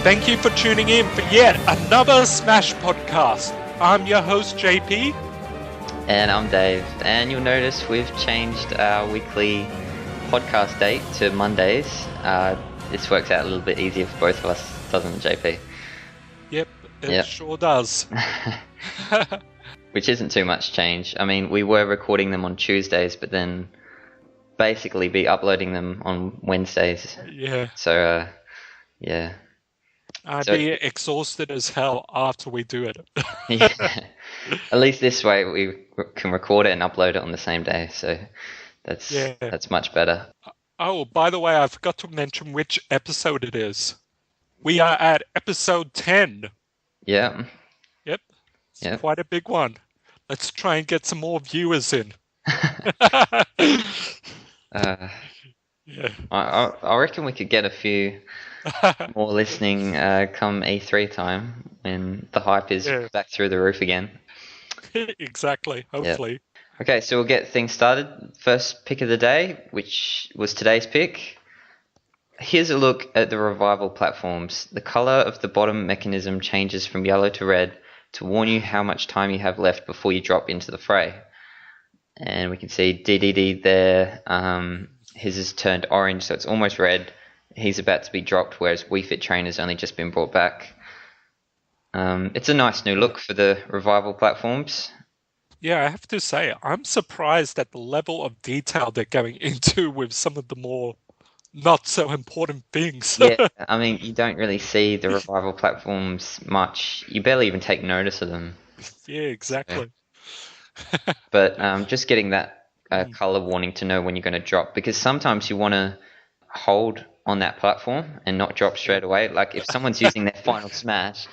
Thank you for tuning in for yet another Smash podcast. I'm your host, JP. And I'm Dave. And you'll notice we've changed our weekly podcast date to Mondays. This works out a little bit easier for both of us, doesn't it, JP? Yep, it sure does. Which isn't too much change. I mean, we were recording them on Tuesdays, but then basically be uploading them on Wednesdays. Yeah. So, yeah. I'd be exhausted as hell after we do it. Yeah. At least this way we can record it and upload it on the same day. So that's much better. Oh, by the way, I forgot to mention which episode it is. We are at episode 10. Yeah. Yep. It's quite a big one. Let's try and get some more viewers in. I reckon we could get a few more listening come E3 time when the hype is back through the roof again. Exactly, hopefully. Yep. Okay, so we'll get things started. First pick of the day, which was today's pick. Here's a look at the revival platforms. The color of the bottom mechanism changes from yellow to red to warn you how much time you have left before you drop into the fray. And we can see DDD there. His is turned orange, so it's almost red. He's about to be dropped, whereas Wii Fit Trainer's only just been brought back. It's a nice new look for the revival platforms. Yeah, I have to say, I'm surprised at the level of detail they're going into with some of the more not so important things. Yeah, I mean, you don't really see the revival platforms much. You barely even take notice of them. Yeah, exactly. But just getting that color warning to know when you're going to drop, because sometimes you want to hold on that platform and not drop straight away. Like if someone's using their final smash,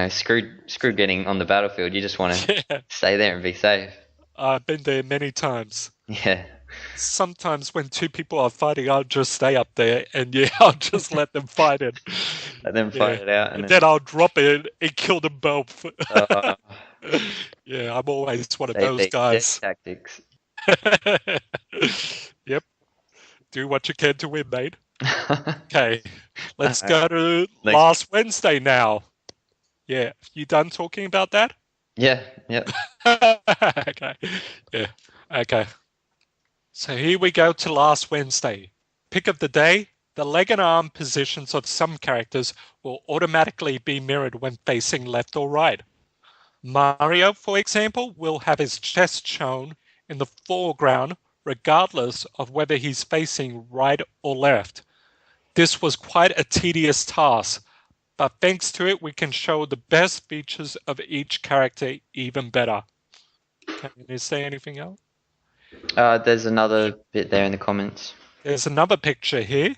screw getting on the battlefield. You just want to stay there and be safe. I've been there many times. Yeah. Sometimes when two people are fighting, I'll just stay up there and I'll just let them fight it. Let them fight it out. And then I'll drop it and kill them both. Yeah, I'm always one of those guys. Tactics. Yep. Do what you can to win, mate. Okay, let's go to last Wednesday now. Yeah, you done talking about that? Yeah, yep. Okay, yeah, okay. So here we go to last Wednesday. Pick of the day, the leg and arm positions of some characters will automatically be mirrored when facing left or right. Mario, for example, will have his chest shown in the foreground regardless of whether he's facing right or left. This was quite a tedious task, but thanks to it, we can show the best features of each character even better. Can you say anything else? There's another bit there in the comments. There's another picture here.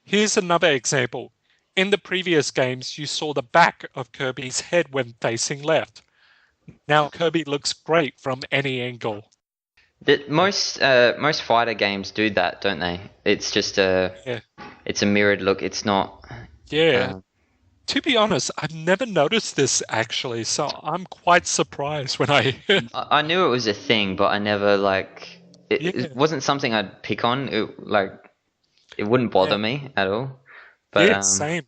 Here's another example. In the previous games, you saw the back of Kirby's head when facing left. Now Kirby looks great from any angle. Most fighter games do that, don't they? It's just it's a mirrored look. It's not. Yeah. To be honest, I've never noticed this actually, so I'm quite surprised when I. I knew it was a thing, but I never it wasn't something I'd pick on. It wouldn't bother me at all. But, same.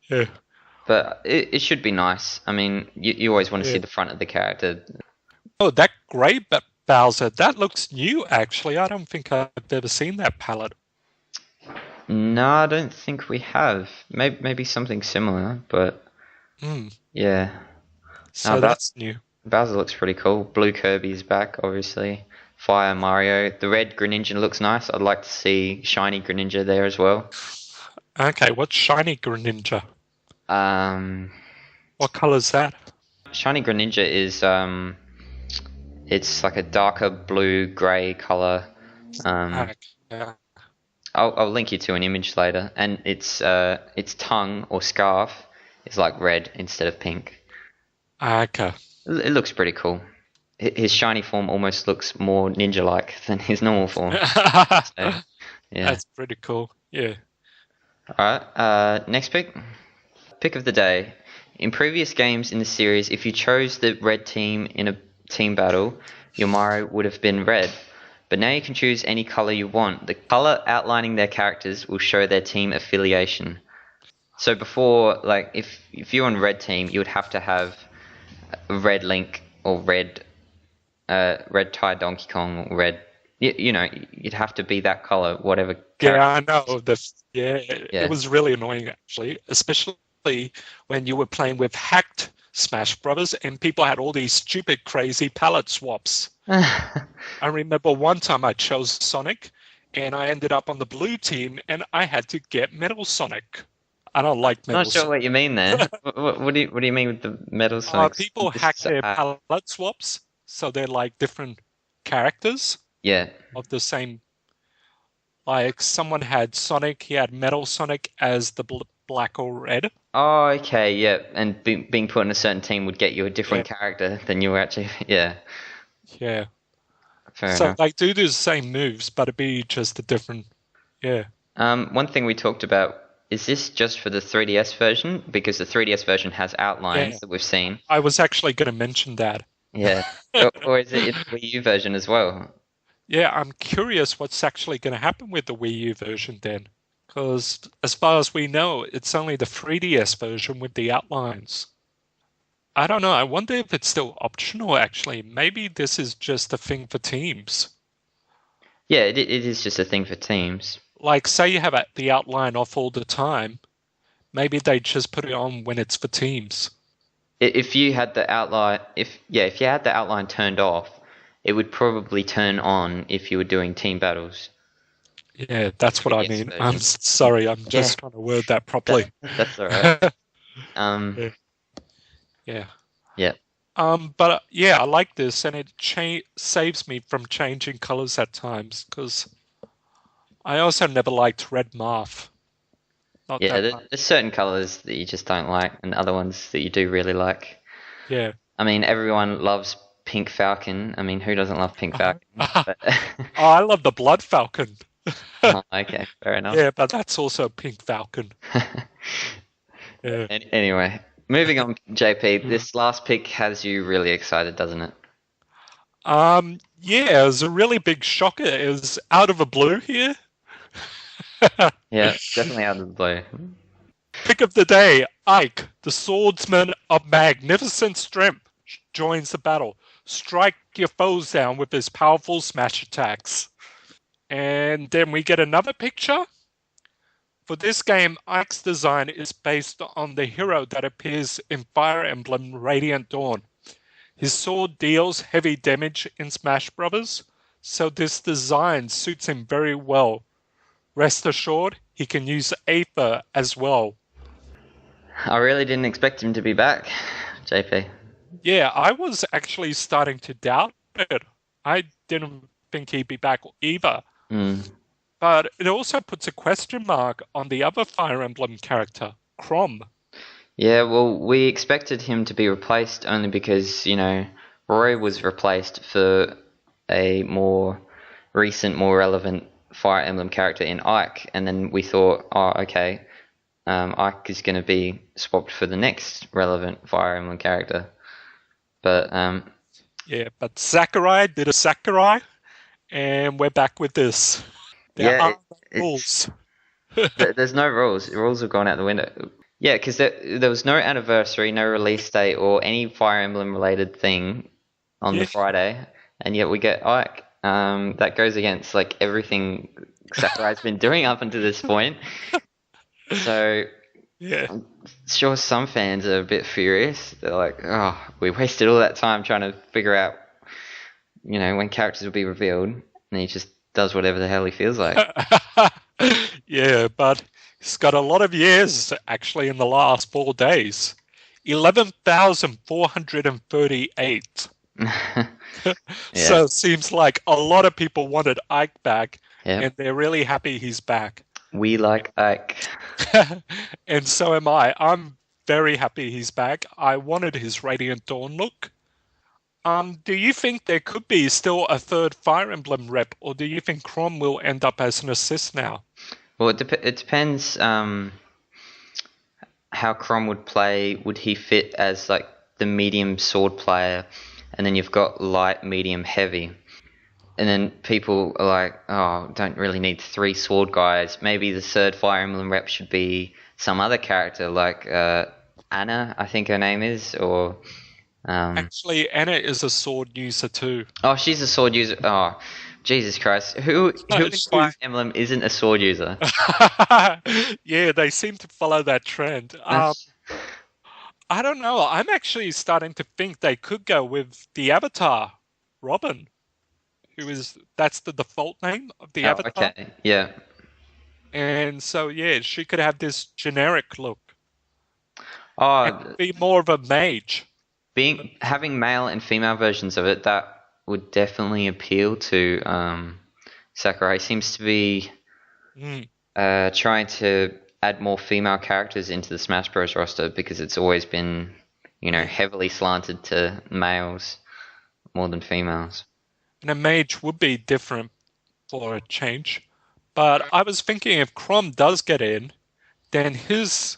Yeah. But it should be nice. I mean, you always want to see the front of the character. Oh, that grey Bowser, that looks new, actually. I don't think I've ever seen that palette. No, I don't think we have. Maybe something similar, but yeah. So that's new. Bowser looks pretty cool. Blue Kirby's back, obviously. Fire Mario. The red Greninja looks nice. I'd like to see shiny Greninja there as well. Okay, what's shiny Greninja? What colour's that? Shiny Greninja is it's like a darker blue grey colour. I'll link you to an image later, and its tongue or scarf is like red instead of pink. Okay. It looks pretty cool. His shiny form almost looks more ninja-like than his normal form. So, yeah. That's pretty cool. Yeah. Alright, next pick. Pick of the day. In previous games in the series, if you chose the red team in a team battle, your Mario would have been red. But now you can choose any color you want. The color outlining their characters will show their team affiliation. So before, like, if you're on red team, you would have to have red Link or red tie Donkey Kong or red. You know, you'd have to be that color, whatever Yeah, character. I know. Yeah, it Yeah. was really annoying actually, especially when you were playing with hacked Smash Brothers and people had all these stupid, crazy palette swaps. I remember one time I chose Sonic and I ended up on the blue team and I had to get Metal Sonic. I don't like Not Metal sure Sonic. what you mean there. What do you mean with the metal Sonics? People This hack is their palette swaps, so they're like different characters yeah. of the same. Like someone had Sonic, he had Metal Sonic as the black or red. Oh, okay, yeah. And being put in a certain team would get you a Yeah, different character than you were actually. Yeah, yeah. fair So enough. they do the same moves, but it'd be just a different. Yeah, One thing we talked about is this just for the 3DS version? Because the 3DS version has yeah. outlines that we've seen. I was actually going to mention that. Yeah. Or is it in the Wii U version as well? Yeah, I'm curious what's actually going to happen with the Wii U version then. Because as far as we know, it's only the 3DS version with the outlines. I don't know. I wonder if it's still optional actually. Maybe this is just a thing for teams. Yeah, it is just a thing for teams. Like, say you have the outline off all the time, maybe they just put it on when it's for teams. If you had the outline, if you had the outline turned off, it would probably turn on if you were doing team battles. Yeah, that's what I 3DS mean. I'm version. sorry, I'm Yeah, just trying to word that properly. that's all right. Um, Yeah, yeah. yeah, But yeah, I like this, and it cha saves me from changing colors at times because I also never liked red Marth. Not yeah. that much. There's certain colors that you just don't like, and other ones that you do really like. Yeah. I mean, everyone loves Pink Falcon. I mean, who doesn't love Pink Falcon? Oh, But I love the Blood Falcon. oh, okay, fair enough. Yeah, but that's also Pink Falcon. Yeah. Anyway, moving on, JP. This last pick has you really excited, doesn't it? Yeah, it was a really big shocker. It was out of the blue here. Yeah, definitely out of the blue. Pick of the day, Ike, the swordsman of magnificent strength, joins the battle. Strike your foes down with his powerful smash attacks. And then we get another picture. For this game, Ike's design is based on the hero that appears in Fire Emblem Radiant Dawn. His sword deals heavy damage in Smash Bros., so this design suits him very well. Rest assured, he can use Aether as well. I really didn't expect him to be back, JP. Yeah, I was actually starting to doubt it. I didn't think he'd be back either. Mm. But it also puts a question mark on the other Fire Emblem character, Chrom. Yeah, well, we expected him to be replaced only because, Roy was replaced for a more recent, more relevant Fire Emblem character in Ike, and then we thought, oh, okay, Ike is going to be swapped for the next relevant Fire Emblem character. But Yeah, but Sakurai did a Sakurai, and we're back with this. There yeah, are no it's rules. there's no rules. The rules have gone out the window. Yeah, because there was no anniversary, no release date, or any Fire Emblem related thing on the Yeah. Friday, and yet we get Ike. That goes against like everything Sakurai's been doing up until this point. So Yeah. I'm sure some fans are a bit furious. They're like, "Oh, we wasted all that time trying to figure out, when characters will be revealed, and he just does whatever the hell he feels like." Yeah, but he's got a lot of years actually in the last 4 days. 11,438. Yeah, So it seems like a lot of people wanted Ike back, yeah. and they're really happy he's back. We like Ike. And so am I. I'm very happy he's back. I wanted his Radiant Dawn look. Do you think there could be still a third Fire Emblem rep, or do you think Chrom will end up as an assist now? Well, it depends how Crom would play. Would he fit as like the medium sword player, and then you've got light, medium, heavy? and then people are like, oh, don't really need three sword guys. Maybe the third Fire Emblem rep should be some other character like Anna, I think her name is, or Actually, Anna is a sword user too. oh, she's a sword user. Oh, Jesus Christ, who in Fire She, Emblem isn't a sword user? yeah, they seem to follow that trend. That's I don't know. I'm actually starting to think they could go with the Avatar, Robin, that's the default name of the oh, Avatar. okay, yeah. And so, yeah, she could have this generic look and Oh, be more of a mage. being having male and female versions of it, that would definitely appeal to Sakurai. Seems to be Mm, trying to add more female characters into the Smash Bros. Roster because it's always been, yeah. heavily slanted to males more than females. And a mage would be different for a change. But I was thinking if Crom does get in, then his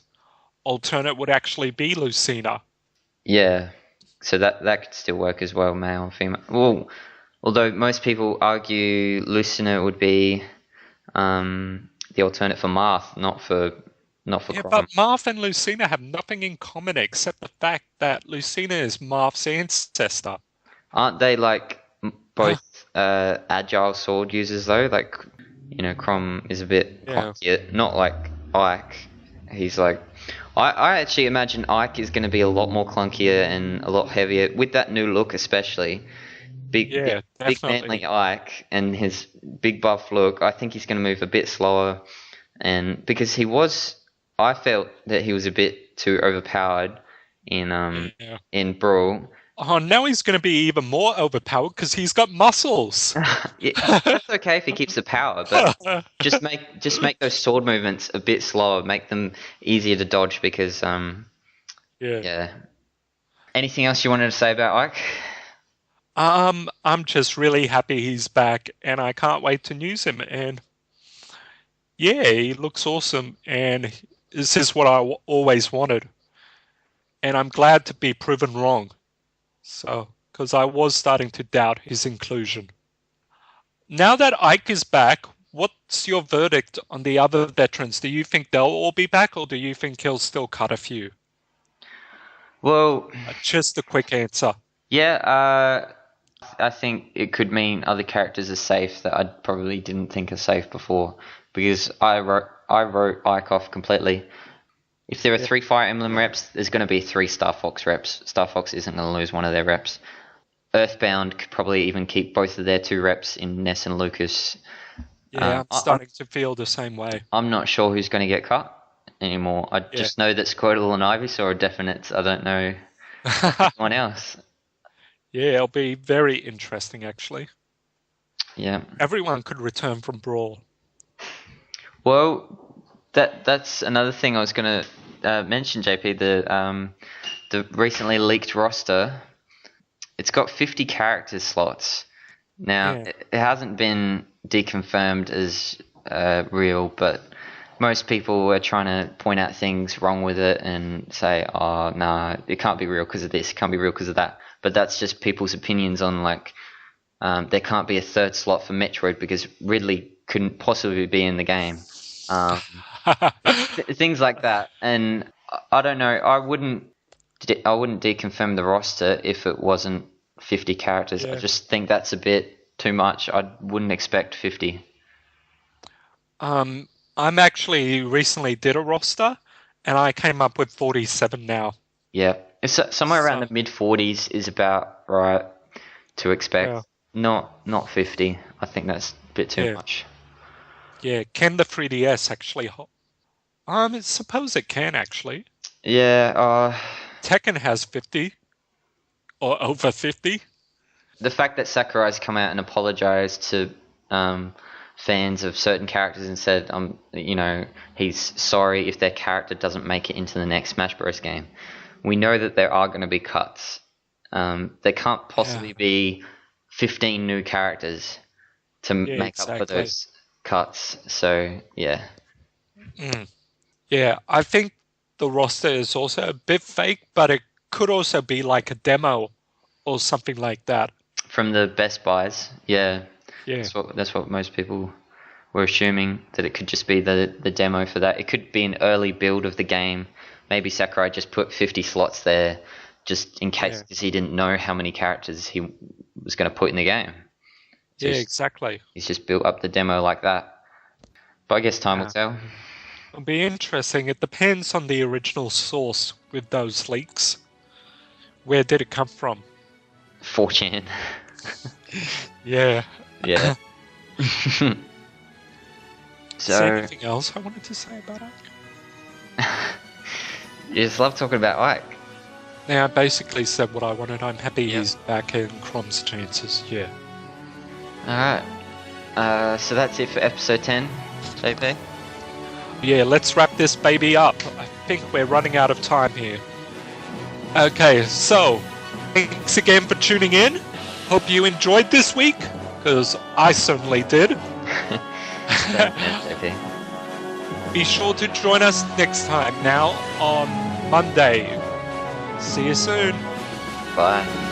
alternate would actually be Lucina. Yeah, so that could still work as well, male and female. Well, although most people argue Lucina would be the alternate for Marth, not for Yeah, but Chrom. Marth and Lucina have nothing in common except the fact that Lucina is Marth's ancestor. Aren't they like both agile sword users though? Like, Chrom is a bit Yeah, clunkier, not like Ike. He's like, I actually imagine Ike is going to be a lot more clunkier and a lot heavier with that new look, especially big, big, yeah, big definitely. manly Ike and his big buff look. I think he's going to move a bit slower, and because I felt that he was a bit too overpowered in Yeah. in Brawl. Oh, now he's going to be even more overpowered because he's got muscles. Yeah, that's okay if he keeps the power, but just make those sword movements a bit slower, make them easier to dodge because Yeah. yeah. Anything else you wanted to say about Ike? I'm just really happy he's back and I can't wait to use him. And yeah, he looks awesome. And this is what I always wanted. And I'm glad to be proven wrong. So, because I was starting to doubt his inclusion. Now that Ike is back, what's your verdict on the other veterans? Do you think they'll all be back or do you think he'll still cut a few? Well, Just a quick answer. yeah, I think it could mean other characters are safe that I probably didn't think are safe before because I wrote Ike off completely. If there are Yeah. three Fire Emblem reps, there's going to be three Star Fox reps. Star Fox isn't going to lose one of their reps. Earthbound could probably even keep both of their two reps in Ness and Lucas. Yeah, I'm I, I'm starting to feel the same way. I'm not sure who's going to get cut anymore. I Yeah. just know that Squirtle and Ivysaur are definite. I don't know anyone else. Yeah, it'll be very interesting actually. Yeah. Everyone could return from Brawl. Well, that's another thing I was going to mention, JP. The recently leaked roster. It's got 50 character slots. Now, Yeah. it hasn't been deconfirmed as real, but most people are trying to point out things wrong with it and say, oh, no, it can't be real because of this, it can't be real because of that. But that's just people's opinions on, like, there can't be a third slot for Metroid because Ridley couldn't possibly be in the game. Um, things like that. And I don't know, I wouldn't deconfirm the roster if it wasn't 50 characters. I Yeah. just think that's a bit too much. I wouldn't expect 50. I'm actually recently did a roster and I came up with 47 now. Yeah, it's somewhere around So, the mid 40s is about right to yeah. expect. Not 50. I think that's a bit too Yeah. much. Yeah. Can the 3DS actually I suppose it can actually. Yeah, Tekken has 50 or over 50. the fact that Sakurai's come out and apologized to fans of certain characters and said, he's sorry if their character doesn't make it into the next Smash Bros. Game. We know that there are going to be cuts. There can't Yeah. possibly be 15 new characters to Yeah, make up for exactly. those cuts. So, yeah. Mm. Yeah, I think the roster is also a bit fake, but it could also be like a demo or something like that. From the Best Buys, yeah. Yeah. That's what most people were assuming, that it could just be the demo for that. It could be an early build of the game. Maybe Sakurai just put 50 slots there just in case, Yeah. because he didn't know how many characters he was going to put in the game. So Yeah, exactly. he's just built up the demo like that. But I guess time will Yeah. tell. It'll be interesting. It depends on the original source with those leaks. Where did it come from? 4chan. Yeah. Yeah. Is there So anything else I wanted to say about it? you just love talking about Ike. Now, I basically said what I wanted. I'm happy Yep. he's back in Crom's chances. Yeah. Alright. So that's it for episode 10, JP. Yeah, let's wrap this baby up. I think we're running out of time here. Okay, so thanks again for tuning in. Hope you enjoyed this week, because I certainly did. Thanks, JP. Be sure to join us next time, now on Monday. See you soon. Bye.